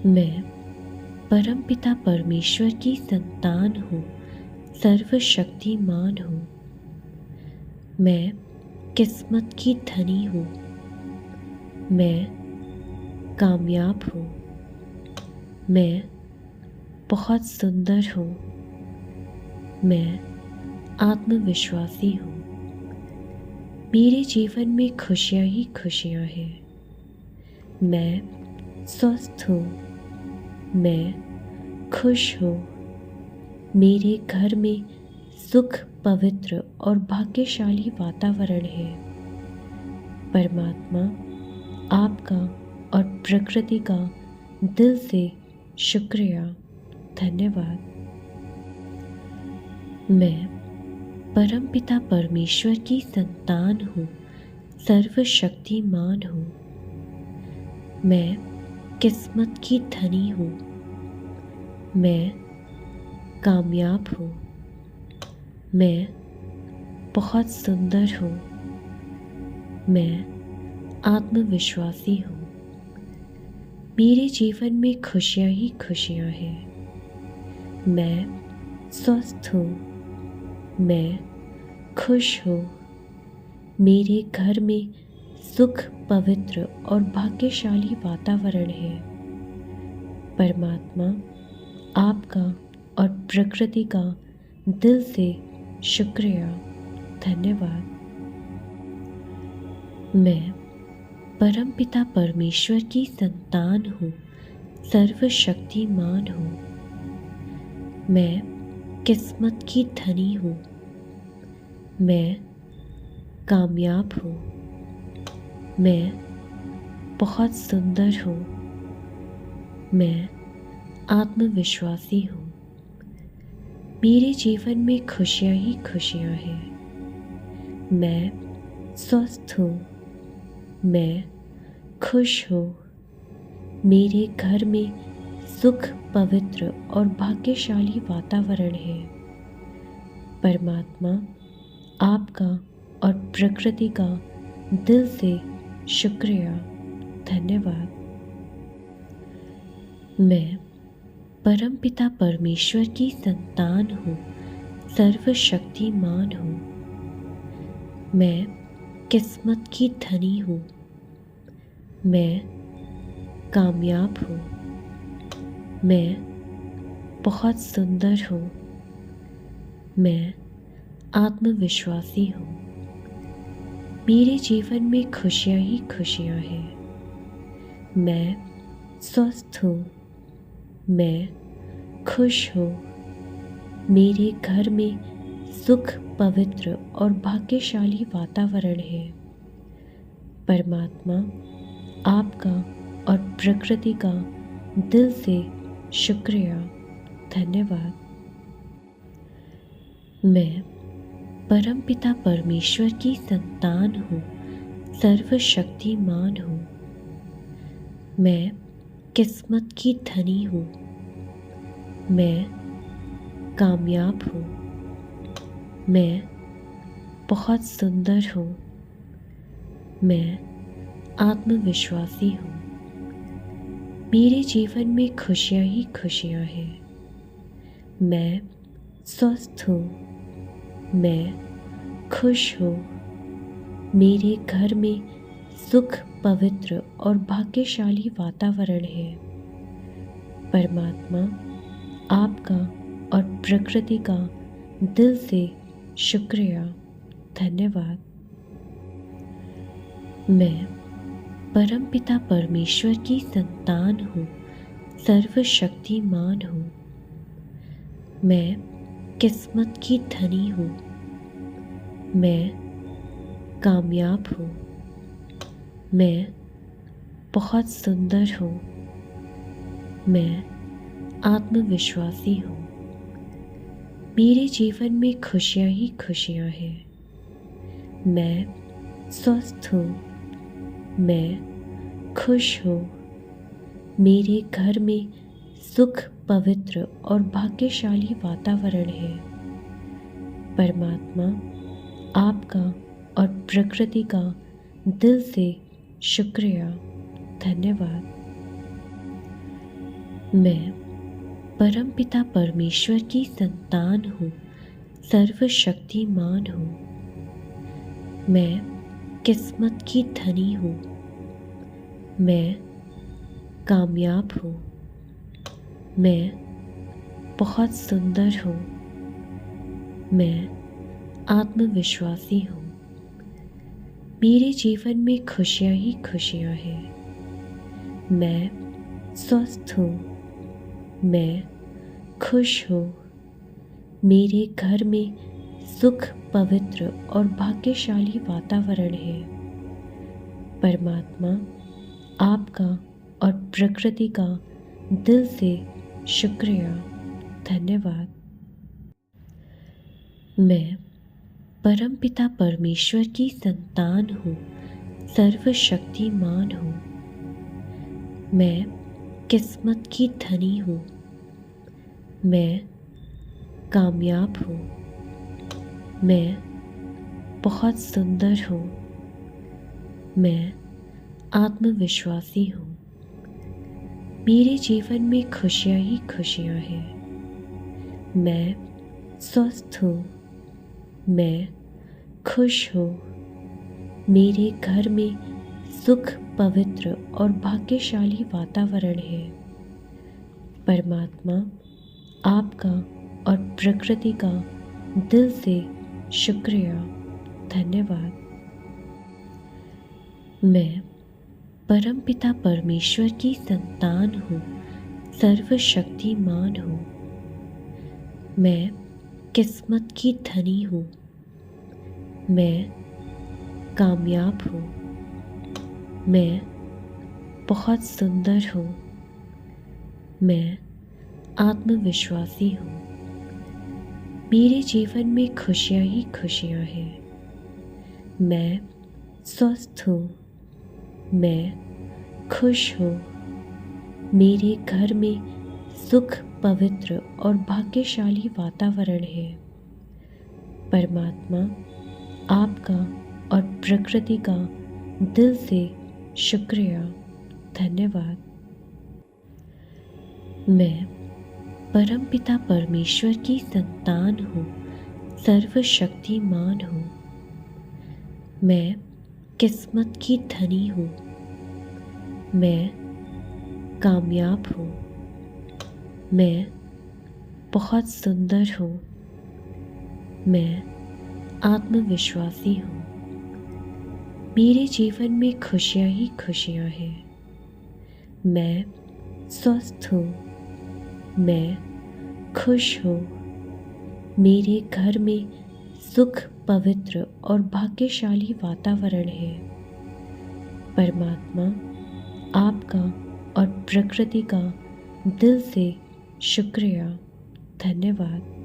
मैं परमपिता परमेश्वर की संतान हूँ, सर्वशक्तिमान हूँ। मैं किस्मत की धनी हूँ। मैं कामयाब हूँ। मैं बहुत सुंदर हूँ। मैं आत्मविश्वासी हूँ। मेरे जीवन में खुशियाँ ही खुशियाँ हैं। मैं स्वस्थ हूँ। मैं खुश हूँ। मेरे घर में सुख, पवित्र और भाग्यशाली वातावरण है। परमात्मा आपका और प्रकृति का दिल से शुक्रिया, धन्यवाद। मैं परमपिता परमेश्वर की संतान हूँ, सर्वशक्तिमान हूँ। मैं किस्मत की धनी हूँ। मैं कामयाब हूँ। मैं बहुत सुंदर हूँ। मैं आत्मविश्वासी हूँ। मेरे जीवन में खुशियाँ ही खुशियाँ हैं। मैं स्वस्थ हूँ। मैं खुश हूँ। मेरे घर में सुख, पवित्र और भाग्यशाली वातावरण है। परमात्मा आपका और प्रकृति का दिल से शुक्रिया, धन्यवाद। मैं परमपिता परमेश्वर की संतान हूँ, सर्वशक्तिमान हूँ। मैं किस्मत की धनी हूँ। मैं कामयाब हूँ। मैं बहुत सुंदर हूँ। मैं आत्मविश्वासी हूँ। मेरे जीवन में खुशियाँ ही खुशियाँ हैं। मैं स्वस्थ हूँ। मैं खुश हूँ। मेरे घर में सुख, पवित्र और भाग्यशाली वातावरण है। परमात्मा आपका और प्रकृति का दिल से शुक्रिया, धन्यवाद। मैं परमपिता परमेश्वर की संतान हूँ, सर्वशक्तिमान हूँ। मैं किस्मत की धनी हूँ। मैं कामयाब हूँ। मैं बहुत सुंदर हूँ। मैं आत्मविश्वासी हूँ। मेरे जीवन में खुशियाँ ही खुशियाँ हैं। मैं स्वस्थ हूँ। मैं खुश हूँ। मेरे घर में सुख, पवित्र और भाग्यशाली वातावरण है। परमात्मा आपका और प्रकृति का दिल से शुक्रिया, धन्यवाद। मैं परमपिता परमेश्वर की संतान हूँ, सर्वशक्तिमान हूँ। मैं किस्मत की धनी हूँ। मैं कामयाब हूँ। मैं बहुत सुंदर हूँ। मैं आत्मविश्वासी हूँ। मेरे जीवन में खुशियाँ ही खुशियाँ हैं। मैं स्वस्थ हूँ। मैं खुश हूँ। मेरे घर में सुख, पवित्र और भाग्यशाली वातावरण है। परमात्मा आपका और प्रकृति का दिल से शुक्रिया, धन्यवाद। मैं परमपिता परमेश्वर की संतान हूँ, सर्वशक्तिमान हूँ। मैं किस्मत की धनी हूँ। मैं कामयाब हूँ। मैं बहुत सुंदर हूँ। मैं आत्मविश्वासी हूँ। मेरे जीवन में खुशियाँ ही खुशियाँ हैं। मैं स्वस्थ हूँ। मैं खुश हूँ। मेरे घर में सुख, पवित्र और भाग्यशाली वातावरण है। परमात्मा आपका और प्रकृति का दिल से शुक्रिया, धन्यवाद। मैं परमपिता परमेश्वर की संतान हूँ, सर्वशक्तिमान हूँ। मैं किस्मत की धनी हूँ। मैं कामयाब हूँ। मैं बहुत सुंदर हूँ। मैं आत्मविश्वासी हूँ। मेरे जीवन में खुशियाँ ही खुशियाँ हैं। मैं स्वस्थ हूँ। मैं खुश हूँ। मेरे घर में सुख, पवित्र और भाग्यशाली वातावरण है। परमात्मा आपका और प्रकृति का दिल से शुक्रिया, धन्यवाद। मैं परमपिता परमेश्वर की संतान हूँ, सर्वशक्तिमान हूँ। मैं किस्मत की धनी हूँ। मैं कामयाब हूँ। मैं बहुत सुंदर हूँ। मैं आत्मविश्वासी हूँ। मेरे जीवन में खुशियाँ ही खुशियाँ हैं। मैं स्वस्थ हूँ। मैं खुश हूँ। मेरे घर में सुख, पवित्र और भाग्यशाली वातावरण है। परमात्मा आपका और प्रकृति का दिल से शुक्रिया, धन्यवाद। मैं परमपिता परमेश्वर की संतान हूँ, सर्वशक्तिमान हूँ। मैं किस्मत की धनी हूँ। मैं कामयाब हूँ। मैं बहुत सुंदर हूँ। मैं आत्मविश्वासी हूँ। मेरे जीवन में खुशियाँ ही खुशियाँ हैं। मैं स्वस्थ हूँ। मैं खुश हूँ। मेरे घर में सुख, पवित्र और भाग्यशाली वातावरण है। परमात्मा आपका और प्रकृति का दिल से शुक्रिया, धन्यवाद। मैं परमपिता परमेश्वर की संतान हूँ, सर्वशक्तिमान हूँ। मैं किस्मत की धनी हूँ। मैं कामयाब हूँ। मैं बहुत सुंदर हूँ। मैं आत्मविश्वासी हूँ। मेरे जीवन में खुशियाँ ही खुशियाँ हैं। मैं स्वस्थ हूँ। मैं खुश हूँ। मेरे घर में सुख, पवित्र और भाग्यशाली वातावरण है। परमात्मा आपका और प्रकृति का दिल से शुक्रिया, धन्यवाद।